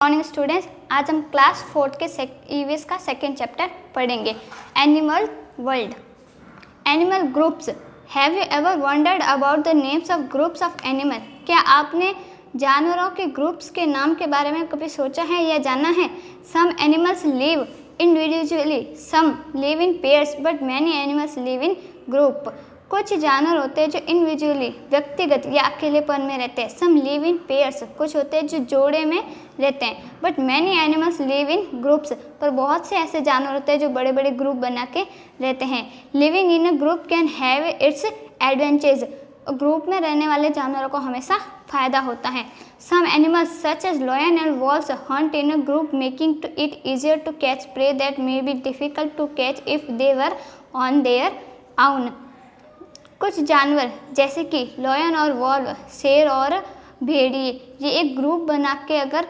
Morning students, आज हम class 4 के ईवीएस का सेकेंड चैप्टर पढ़ेंगे, animal world. Animal groups. Have you ever wondered about the names of groups of animal? क्या आपने जानवरों के ग्रुप्स के नाम के बारे में कभी सोचा है या जाना है? Some animals live individually, some live in pairs, but many animals live in group. कुछ जानवर होते हैं जो इंडिविजुअली व्यक्तिगत या अकेलेपन में रहते हैं। सम लिव इन पेयर्स, कुछ होते हैं जो जोड़े में रहते हैं। But many animals live in groups, पर बहुत से ऐसे जानवर होते हैं जो बड़े बड़े ग्रुप बना के रहते हैं। Living in a group can have its adventures, group में रहने वाले जानवरों को हमेशा फायदा होता है। Some animals such as lion and wolves hunt in a group, making it easier to catch prey that may be difficult to catch if they were on their own. कुछ जानवर जैसे कि लायन और वॉल्व, शेर और भेड़िए, ये एक ग्रुप बना के अगर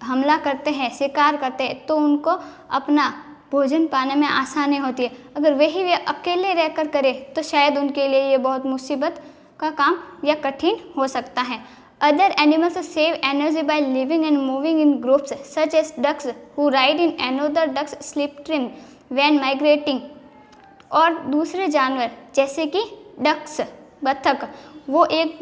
हमला करते हैं, शिकार करते हैं, तो उनको अपना भोजन पाने में आसानी होती है। अगर वही वे अकेले रहकर करें तो शायद उनके लिए ये बहुत मुसीबत का काम या कठिन हो सकता है। Other animals save energy by living and moving in groups, such as ducks who ride in another ducks slipstream when migrating. और दूसरे जानवर जैसे कि डक्स, बत्तख, वो एक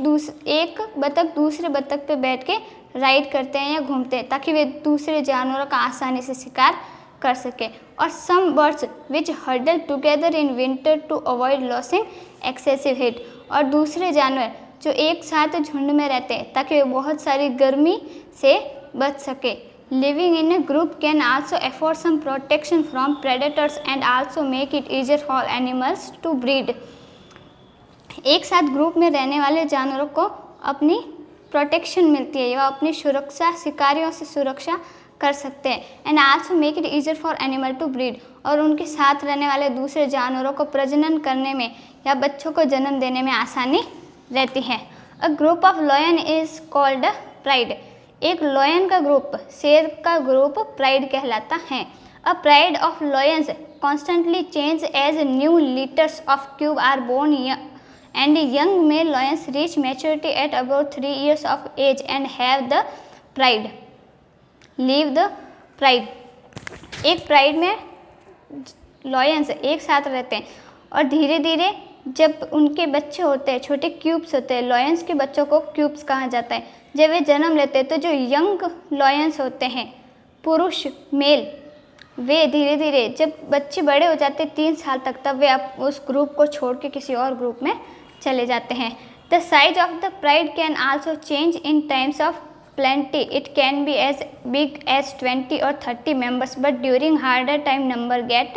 बत्तख दूसरे बत्तख पे बैठ के राइड करते हैं या घूमते हैं ताकि वे दूसरे जानवरों का आसानी से शिकार कर सके। और some birds which huddle together in winter to avoid losing excessive heat, और दूसरे जानवर जो एक साथ झुंड में रहते हैं ताकि वे बहुत सारी गर्मी से बच सके। Living in a group can also afford some protection from predators and also make it easier for animals to breed. एक साथ ग्रुप में रहने वाले जानवरों को अपनी प्रोटेक्शन मिलती है, या अपनी सुरक्षा, शिकारियों से सुरक्षा कर सकते हैं। And also make it easier for animal to breed, और उनके साथ रहने वाले दूसरे जानवरों को प्रजनन करने में या बच्चों को जन्म देने में आसानी रहती है। A group of lion is called pride. एक लॉयन का ग्रुप, शेर का ग्रुप प्राइड कहलाता है। A pride of lions constantly change as new litters of cub are born and young male lions reach maturity at about 3 years of age and have the pride. Leave the pride. एक pride में lions एक साथ रहते हैं और धीरे धीरे जब उनके बच्चे होते हैं, छोटे क्यूब्स होते हैं, लॉयंस के बच्चों को क्यूब्स कहा जाता है। जब वे जन्म लेते हैं तो जो यंग लॉयंस होते हैं, पुरुष मेल, वे धीरे धीरे जब बच्चे बड़े हो जाते हैं 3 साल तक, तब वे उस ग्रुप को छोड़ के किसी और ग्रुप में चले जाते हैं। The size of the pride can also change in times of plenty. It can be as big as 20 और 30 members, but during harder time number get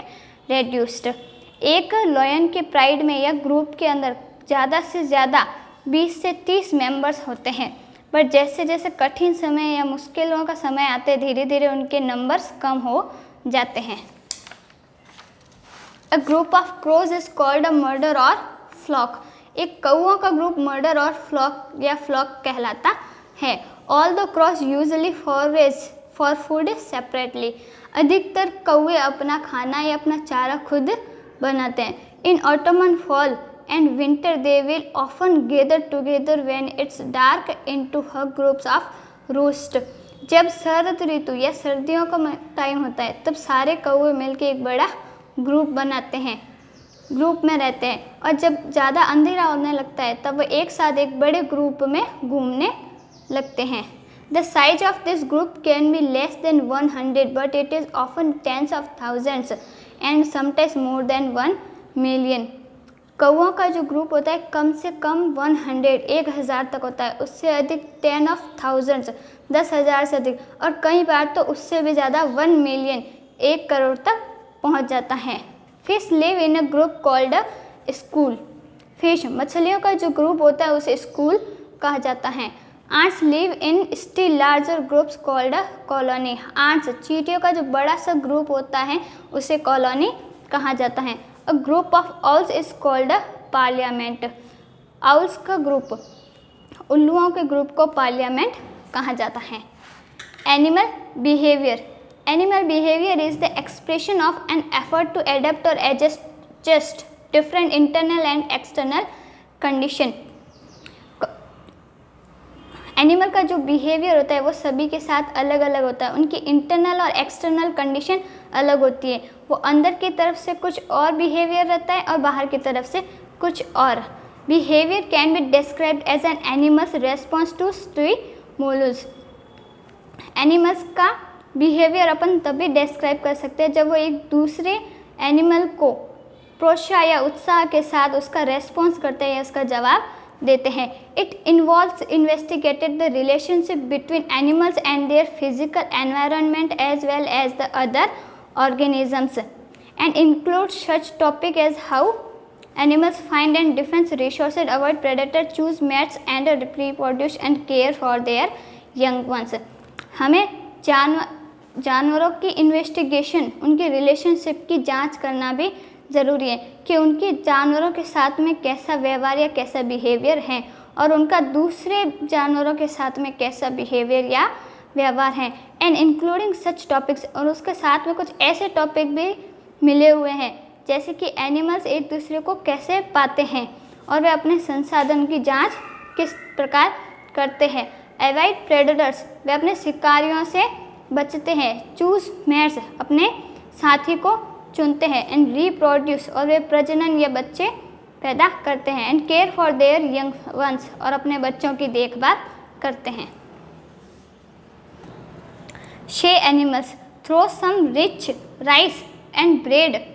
reduced. एक लॉयन के प्राइड में या ग्रुप के अंदर ज़्यादा से ज़्यादा 20 से 30 मेंबर्स होते हैं, बट जैसे जैसे कठिन समय या मुश्किलों का समय आते हैं, धीरे धीरे उनके नंबर्स कम हो जाते हैं। A group of crows is called a murder और फ्लॉक। एक कौओं का ग्रुप मर्डर और फ्लॉक या फ्लॉक कहलाता है। All the crows usually forage for food separately. अधिकतर कौवे अपना खाना या अपना चारा खुद बनाते हैं। In autumn and fall and winter they will often gather together when it's dark into huge groups of roost. जब शरद ऋतु या सर्दियों का टाइम होता है तब सारे कौवे मिलकर एक बड़ा ग्रुप बनाते हैं, ग्रुप में रहते हैं, और जब ज़्यादा अंधेरा होने लगता है तब वो एक साथ एक बड़े ग्रुप में घूमने लगते हैं। The size of this group can be less than 100, but it is often tens of thousands and sometimes more than 1 million. कौओं का जो ग्रुप होता है कम से कम 1,000 तक होता है, उससे अधिक 10 ऑफ थाउजेंड्स 10,000 से अधिक, और कई बार तो उससे भी ज़्यादा 1 मिलियन 1 करोड़ तक पहुंच जाता है। Fish live in a group called a school. Fish, मछलियों का जो ग्रुप होता है उसे स्कूल कहा जाता है। Ants live in still larger groups called a colony. Ants, चींटियों का जो बड़ा सा ग्रुप होता है उसे कॉलोनी कहा जाता है। A group of owls is called a parliament. Owls का ग्रुप, उल्लुओं के ग्रुप को पार्लियामेंट कहा जाता है। Animal behaviour. Animal behavior is the expression of an effort to adapt or adjust different internal and external condition. Animal का जो behaviour होता है वो सभी के साथ अलग अलग होता है, उनकी इंटरनल और एक्सटर्नल कंडीशन अलग होती है। वो अंदर की तरफ से कुछ और बिहेवियर रहता है और बाहर की तरफ से कुछ और। Behaviour can be described as an animals response to stimulus. Animals का बिहेवियर अपन तभी डिस्क्राइब कर सकते हैं जब वो एक दूसरे एनिमल को प्रोत्साह या उत्साह के साथ उसका रेस्पॉन्स करते हैं या उसका जवाब देते हैं। It involves investigated the relationship between animals and their physical environment as well as the other organisms and include such topic as how animals find and defend resources, avoid predator, choose mates and reproduce and care for their young ones। हमें जानवरों की investigation, उनके relationship की जांच करना भी ज़रूरी है कि उनके जानवरों के साथ में कैसा व्यवहार या कैसा बिहेवियर है और उनका दूसरे जानवरों के साथ में कैसा बिहेवियर या व्यवहार है। एंड इंक्लूडिंग सच टॉपिक्स, और उसके साथ में कुछ ऐसे टॉपिक भी मिले हुए हैं जैसे कि एनिमल्स एक दूसरे को कैसे पाते हैं और वे अपने संसाधन की जांच किस प्रकार करते हैं। अवॉइड प्रेडेटर्स, वे अपने शिकारियों से बचते हैं। चूज मेट्स, अपने साथी को चुनते हैं। एंड रिप्रोड्यूस, और वे प्रजनन या बच्चे पैदा करते हैं। And care for their young ones, और अपने बच्चों की देखभाल करते हैं। Shy animals throw some rich rice and bread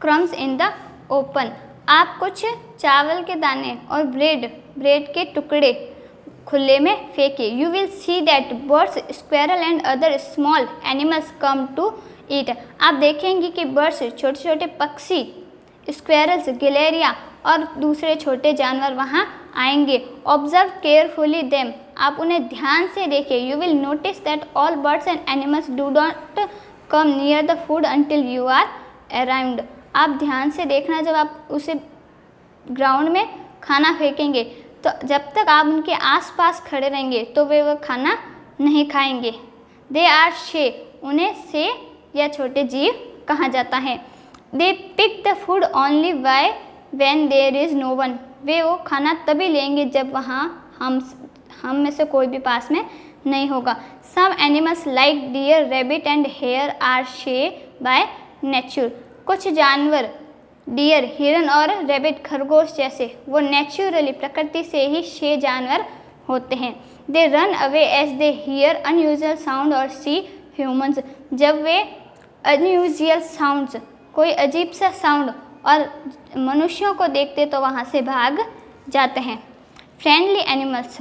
crumbs in the open. आप कुछ चावल के दाने और ब्रेड के टुकड़े खुले में फेंकिए। You will see that birds, squirrel and other small animals come to eat. आप देखेंगे कि बर्ड्स, छोटे छोटे पक्षी, स्क्वेरल्स, गिलेरिया और दूसरे छोटे जानवर वहाँ आएंगे। ऑब्जर्व केयरफुली देम, आप उन्हें ध्यान से देखिए। You will notice that all birds and animals do not come near the food until you are around. आप ध्यान से देखना, जब आप उसे ग्राउंड में खाना फेंकेंगे तो जब तक आप उनके आसपास खड़े रहेंगे तो वे वह खाना नहीं खाएंगे। दे आर शे, उन्हें शे या छोटे जीव कहा जाता है। They pick the food only by when there is no one, वे वो खाना तभी लेंगे जब वहाँ हम में से कोई भी पास में नहीं होगा। Some animals like deer, rabbit and hare are shy by nature. कुछ जानवर डियर, हिरन और रैबिट, खरगोश जैसे, वो नेचुरली, प्रकृति से ही शे जानवर होते हैं। They run away as they hear unusual sound और सी ह्यूमंस। जब वे अनयूजुअल साउंड्स, कोई अजीब सा साउंड और मनुष्यों को देखते तो वहाँ से भाग जाते हैं। Friendly animals,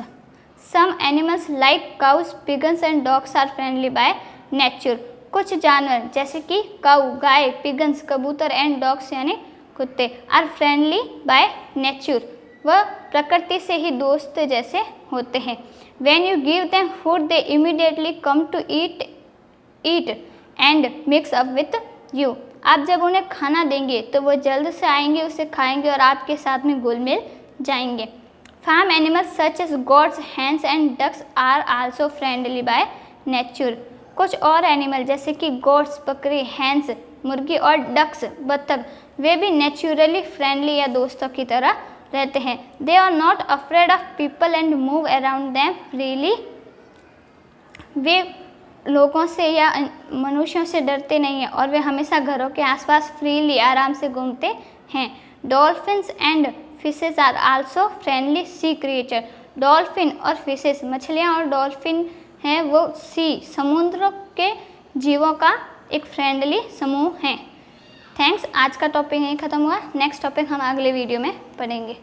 some animals like cows, pigeons and dogs are friendly by nature. कुछ जानवर जैसे कि काऊ, गाय, पिगन्स, कबूतर एंड डॉग्स यानी कुत्ते, आर फ्रेंडली बाय नेचर, वह प्रकृति से ही दोस्त जैसे होते हैं। When you give them food they immediately come to eat and mix up with you. आप जब उन्हें खाना देंगे तो वो जल्द से आएंगे, उसे खाएंगे और आपके साथ में घुल मिल जाएंगे। Farm animals such as goats, hens and ducks are also friendly by nature. कुछ और एनिमल जैसे कि गोट्स, बकरी, हैंस, मुर्गी और डक्स, बत्तख, वे भी नेचुरली फ्रेंडली या दोस्तों की तरह रहते हैं। They are not afraid of people and move around them freely. वे लोगों से या मनुष्यों से डरते नहीं हैं और वे हमेशा घरों के आसपास फ्रीली, आराम से घूमते हैं। Dolphins and fishes are also friendly sea creature. Dolphin और फिशेज, मछलियाँ और डॉल्फिन हैं, वो समुद्र के जीवों का एक फ्रेंडली समूह है। थैंक्स, आज का टॉपिक यहीं ख़त्म हुआ। नेक्स्ट टॉपिक हम अगले वीडियो में पढ़ेंगे।